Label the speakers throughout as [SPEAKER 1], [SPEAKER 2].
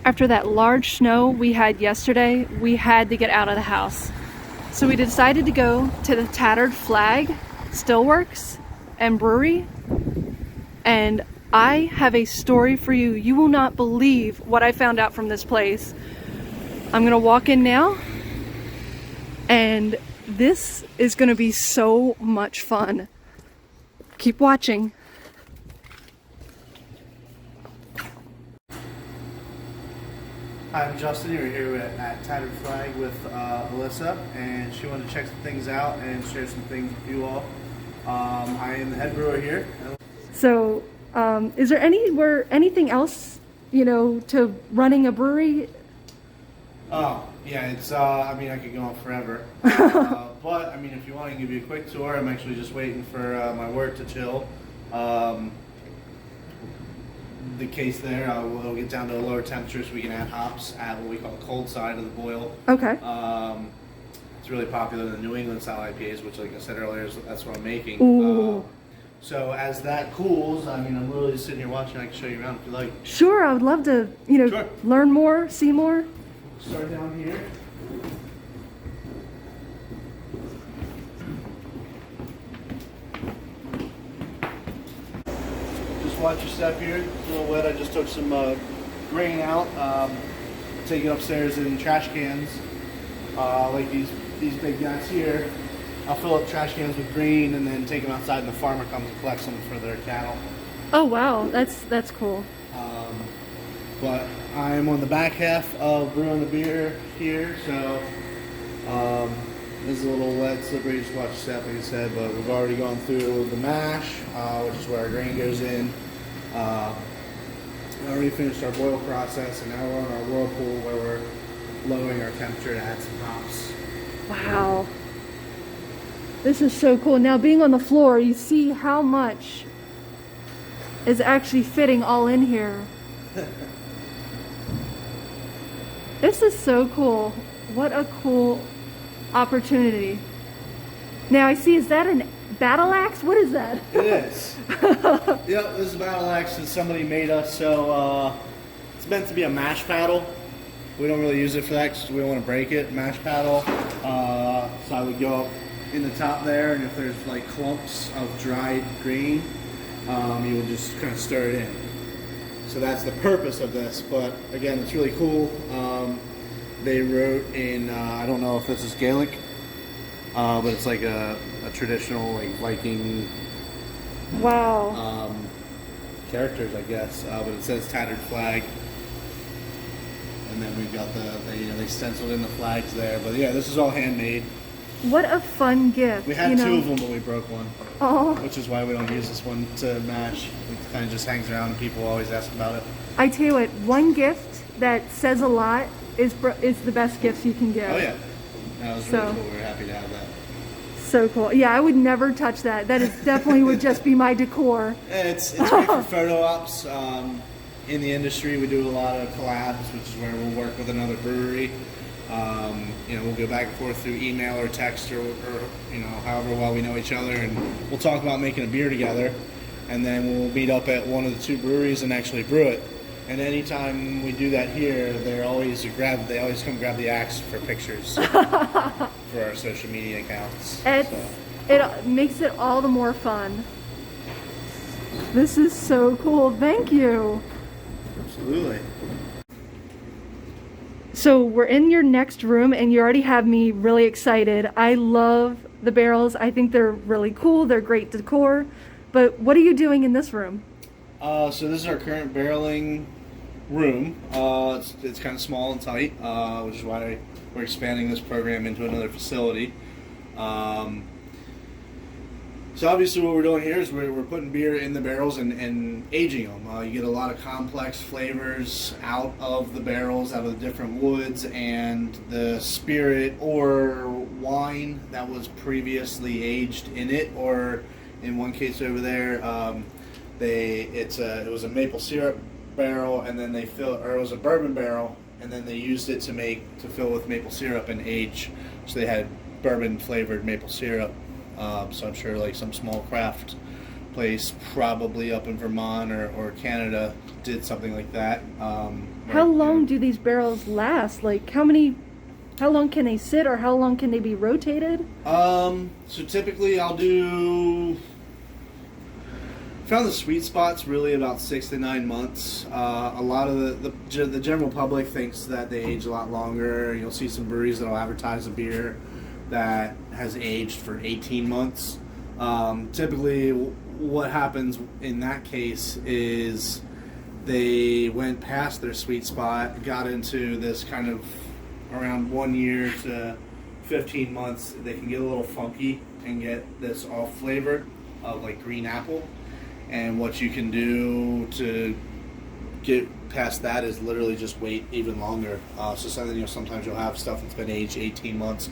[SPEAKER 1] After that large snow we had yesterday, we had to get out of the house. So we decided to go to the Tattered Flag Steelworks and Brewery. And I have a story for you. You will not believe what I found out from this place. I'm gonna walk in now, and this is gonna be so much fun. Keep watching.
[SPEAKER 2] Hi, I'm Justin. We're here at Tattered Flag with Alyssa, and she wanted to check some things out and share some things with you all. I am the head brewer here.
[SPEAKER 1] So, is there anything else, to running a brewery?
[SPEAKER 2] Oh, yeah, it's, I mean, I could go on forever. But, I mean, if you want, I can give you a quick tour. I'm actually just waiting for my wort to chill. The case there, we'll get down to a lower temperature so we can add hops at what we call the cold side of the boil.
[SPEAKER 1] Okay.
[SPEAKER 2] It's really popular in the New England style IPAs, which, like I said earlier, that's what I'm making.
[SPEAKER 1] Ooh.
[SPEAKER 2] So as that cools, I mean, I'm literally just sitting here watching. I can show you around if you like.
[SPEAKER 1] Sure, I would love to,
[SPEAKER 2] Sure.
[SPEAKER 1] learn more, see more.
[SPEAKER 2] Start down here. Just watch your step here. It's a little wet. I just took some grain out. Take it upstairs in trash cans, like these big guys here. I'll fill up trash cans with grain and then take them outside, and the farmer comes and collects them for their cattle.
[SPEAKER 1] Oh wow, that's cool.
[SPEAKER 2] But I'm on the back half of brewing the beer here, so this is a little wet, slippery, just watch the step like I said, but we've already gone through the mash, which is where our grain goes in. We already finished our boil process, and now we're on our whirlpool where we're lowering our temperature to add some hops.
[SPEAKER 1] Wow. This is so cool. Now being on the floor, you see how much is actually fitting all in here. This is so cool. What a cool opportunity. Now I see, is that a battle axe? What is that?
[SPEAKER 2] It is. Yep, this is a battle axe that somebody made us. So it's meant to be a mash paddle. We don't really use it for that because we don't want to break it. Mash paddle. So I would go up in the top there, and if there's like clumps of dried grain, you would just kind of stir it in. So that's the purpose of this, but again, it's really cool. They wrote in, I don't know if this is Gaelic, but it's like a traditional like Viking
[SPEAKER 1] Wow.
[SPEAKER 2] characters, I guess, but it says Tattered Flag. And then we've got they stenciled in the flags there. But yeah, this is all handmade.
[SPEAKER 1] What a fun gift.
[SPEAKER 2] We had two of them, but we broke one.
[SPEAKER 1] Oh.
[SPEAKER 2] Which is why we don't use this one to mash. It kind of just hangs around and people always ask about it.
[SPEAKER 1] I tell you what, one gift that says a lot is the best gifts you can give.
[SPEAKER 2] Oh yeah. That was really cool. We were happy to have that.
[SPEAKER 1] So cool. Yeah, I would never touch that. That is definitely would just be my decor.
[SPEAKER 2] It's great for photo ops. In the industry, we do a lot of collabs, which is where we'll work with another brewery. We'll go back and forth through email or text or however well we know each other, and we'll talk about making a beer together, and then we'll meet up at one of the two breweries and actually brew it. And anytime we do that here, they always come grab the axe for pictures for our social media accounts.
[SPEAKER 1] It makes it all the more fun. This is so cool. Thank you.
[SPEAKER 2] Absolutely.
[SPEAKER 1] So we're in your next room, and you already have me really excited. I love the barrels. I think they're really cool. They're great decor. But what are you doing in this room?
[SPEAKER 2] So this is our current barreling room. It's kind of small and tight, which is why we're expanding this program into another facility. So obviously what we're doing here is we're putting beer in the barrels and aging them. You get a lot of complex flavors out of the barrels, out of the different woods, and the spirit or wine that was previously aged in it, or in one case over there, it was a maple syrup barrel, and then it was a bourbon barrel, and then they used it to fill with maple syrup and age. So they had bourbon flavored maple syrup. So I'm sure like some small craft place probably up in Vermont or Canada did something like that.
[SPEAKER 1] How long do these barrels last? Like how long can they sit, or how long can they be rotated?
[SPEAKER 2] So typically I'll do, found the sweet spot's really about 6 to 9 months. A lot of the general public thinks that they age a lot longer. You'll see some breweries that'll advertise a beer that has aged for 18 months. Typically what happens in that case is they went past their sweet spot, got into this kind of around 1 year to 15 months. They can get a little funky and get this off flavor of like green apple. And what you can do to get past that is literally just wait even longer. So something, sometimes you'll have stuff that's been aged 18 months.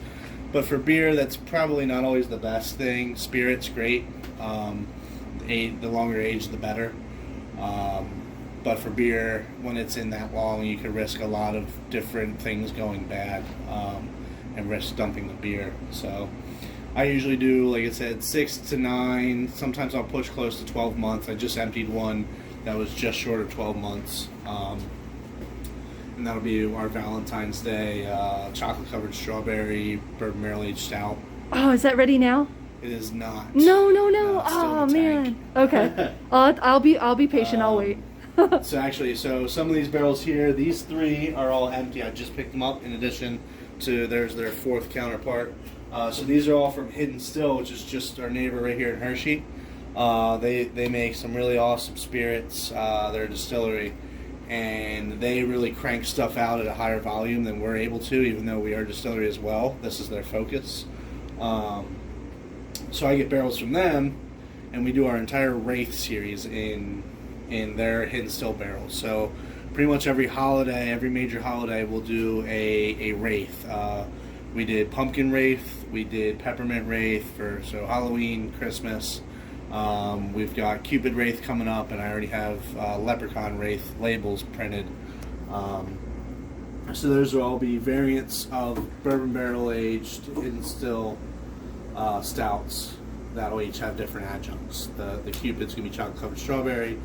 [SPEAKER 2] But for beer, that's probably not always the best thing. Spirit's great. The longer age, the better. But for beer, when it's in that long, you can risk a lot of different things going bad and risk dumping the beer. So I usually do, like I said, 6 to 9. Sometimes I'll push close to 12 months. I just emptied one that was just short of 12 months. And that'll be our Valentine's Day chocolate-covered strawberry bourbon barrel-aged stout.
[SPEAKER 1] Oh, is that ready now?
[SPEAKER 2] It is not.
[SPEAKER 1] No.
[SPEAKER 2] No, it's still
[SPEAKER 1] Oh
[SPEAKER 2] in the
[SPEAKER 1] man.
[SPEAKER 2] tank.
[SPEAKER 1] Okay. I'll be patient. I'll wait.
[SPEAKER 2] So some of these barrels here, these 3 are all empty. I just picked them up in addition to their 4th counterpart. So these are all from Hidden Still, which is just our neighbor right here in Hershey. They make some really awesome spirits. They're a distillery, and they really crank stuff out at a higher volume than we're able to, even though we are a distillery as well. This is their focus. So I get barrels from them, and we do our entire Wraith series in their Hidden Still barrels. So pretty much every holiday, every major holiday, we'll do a Wraith. We did Pumpkin Wraith, we did Peppermint Wraith for Halloween, Christmas. We've got Cupid Wraith coming up, and I already have Leprechaun Wraith labels printed. So those will all be variants of bourbon barrel aged Hidden Still stouts that'll each have different adjuncts. The Cupid's going to be chocolate covered strawberry.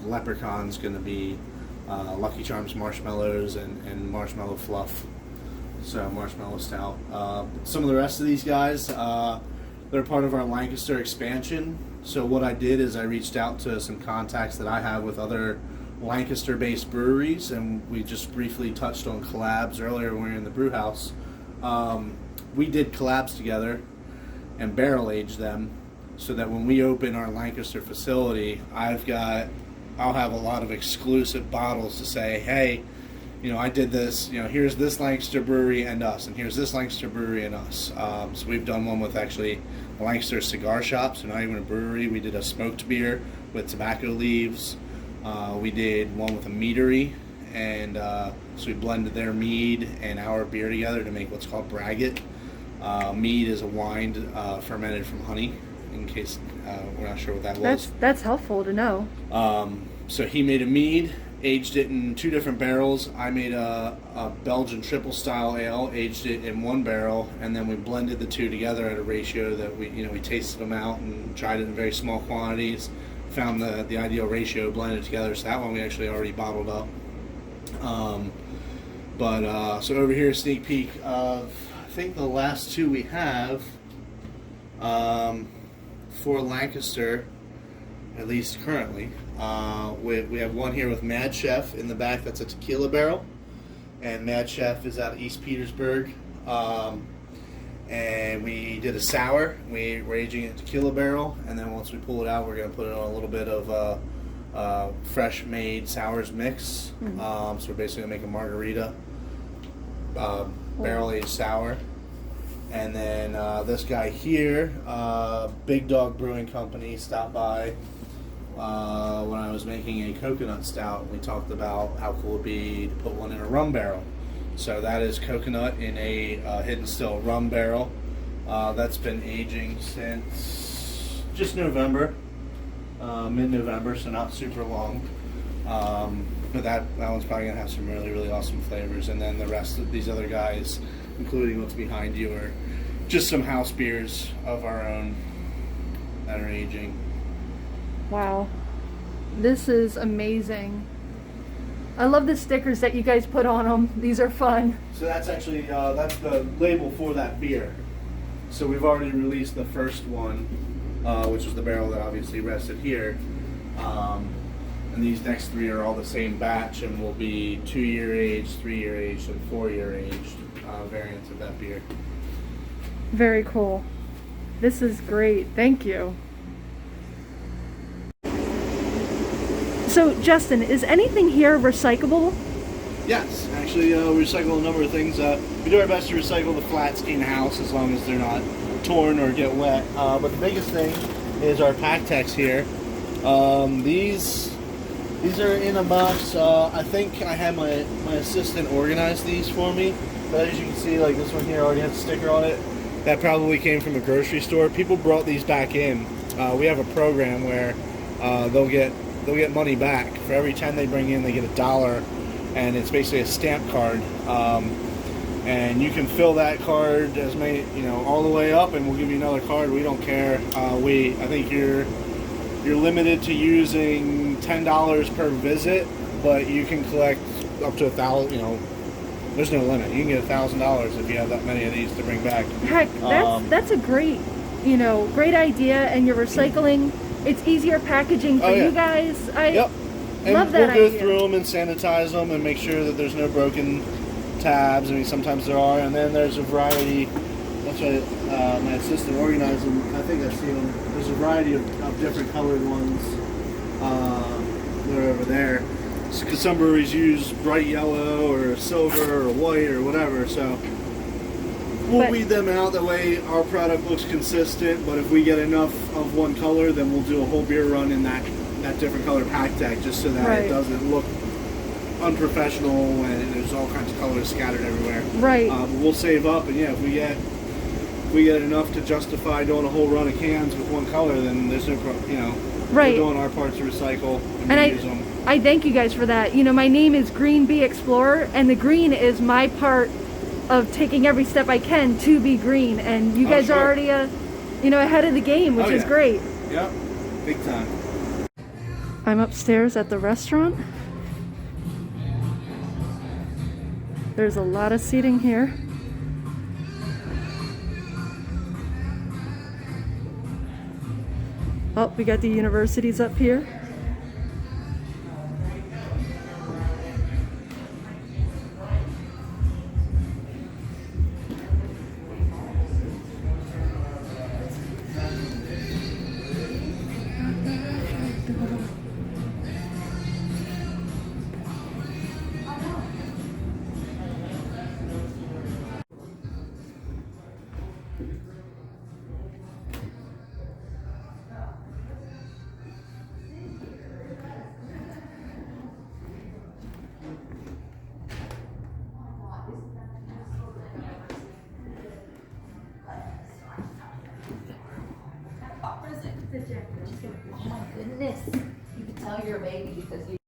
[SPEAKER 2] The Leprechaun's going to be Lucky Charms marshmallows and marshmallow fluff. So marshmallow stout. Some of the rest of these guys, they're part of our Lancaster expansion. So what I did is I reached out to some contacts that I have with other Lancaster-based breweries, and we just briefly touched on collabs earlier when we were in the brew house. We did collabs together and barrel aged them, so that when we open our Lancaster facility, I'll have a lot of exclusive bottles to say, hey, I did this, here's this Lancaster brewery and us, and here's this Lancaster brewery and us. So we've done one with actually a Lancaster cigar shop, so not even a brewery. We did a smoked beer with tobacco leaves. We did one with a meadery, and so we blended their mead and our beer together to make what's called braggot. Mead is a wine fermented from honey, in case we're not sure what that was.
[SPEAKER 1] That's helpful to know.
[SPEAKER 2] So he made a mead, aged it in 2 different barrels. I made a Belgian triple style ale, aged it in 1 barrel, and then we blended the 2 together at a ratio that we tasted them out and tried it in very small quantities, found the ideal ratio, blended it together. So that one we actually already bottled up. So over here, sneak peek of, I think the last 2 we have for Lancaster, at least currently. We have one here with Mad Chef in the back. That's a tequila barrel, and Mad Chef is out of East Petersburg. And we did a sour. We're aging it in a tequila barrel, and then once we pull it out, we're going to put it on a little bit of fresh made sours mix. So we're basically going to make a margarita barrel aged sour. And then this guy here, Big Dog Brewing Company, stopped by when I was making a coconut stout. We talked about how cool it would be to put one in a rum barrel. So that is coconut in a Hidden Still rum barrel. That's been aging since just November, mid-November, so not super long. But that one's probably going to have some really, really awesome flavors. And then the rest of these other guys, including what's behind you, are just some house beers of our own that are aging.
[SPEAKER 1] Wow. This is amazing. I love the stickers that you guys put on them. These are fun.
[SPEAKER 2] So that's actually that's the label for that beer. So we've already released the first one, which was the barrel that obviously rested here. And these next three are all the same batch and will be 2-year aged, 3-year aged, and 4-year aged variants of that beer.
[SPEAKER 1] Very cool. This is great. Thank you. So, Justin, is anything here recyclable?
[SPEAKER 2] Yes, actually, we recycle a number of things. We do our best to recycle the flats in house as long as they're not torn or get wet. But the biggest thing is our pack techs here. These are in a box. I think I had my assistant organize these for me. But as you can see, like this one here already has a sticker on it. That probably came from a grocery store. People brought these back in. We have a program where they'll get money back. For every 10 they bring in, they get $1, and it's basically a stamp card. And you can fill that card as many, all the way up, and we'll give you another card. We don't care. I think you're limited to using $10 per visit, but you can collect up to $1,000. There's no limit. You can get $1,000 if you have that many of these to bring back.
[SPEAKER 1] Heck, that's a great, great idea, and you're recycling. It's easier packaging for you guys.
[SPEAKER 2] Yep. And
[SPEAKER 1] love that
[SPEAKER 2] we'll go
[SPEAKER 1] idea.
[SPEAKER 2] through them and sanitize them and make sure that there's no broken tabs. I mean, sometimes there are, and then there's a variety. That's why my assistant organized them. I think I see them. There's a variety of different colored ones. They're over there. Because some breweries use bright yellow or silver or white or whatever, so we'll weed them out. That way our product looks consistent, but if we get enough of one color, then we'll do a whole beer run in that different color pack tag, just so that it doesn't look unprofessional and there's all kinds of colors scattered everywhere.
[SPEAKER 1] Right.
[SPEAKER 2] We'll save up, and if we get enough to justify doing a whole run of cans with one color, then there's no we're doing our part to recycle and reuse them.
[SPEAKER 1] I thank you guys for that. My name is Green Bee Explorer, and the green is my part of taking every step I can to be green. And you guys are already, ahead of the game, which is great.
[SPEAKER 2] Yep, big time.
[SPEAKER 1] I'm upstairs at the restaurant. There's a lot of seating here. Oh, we got the universities up here.
[SPEAKER 3] Oh my goodness. You can tell you're a baby because you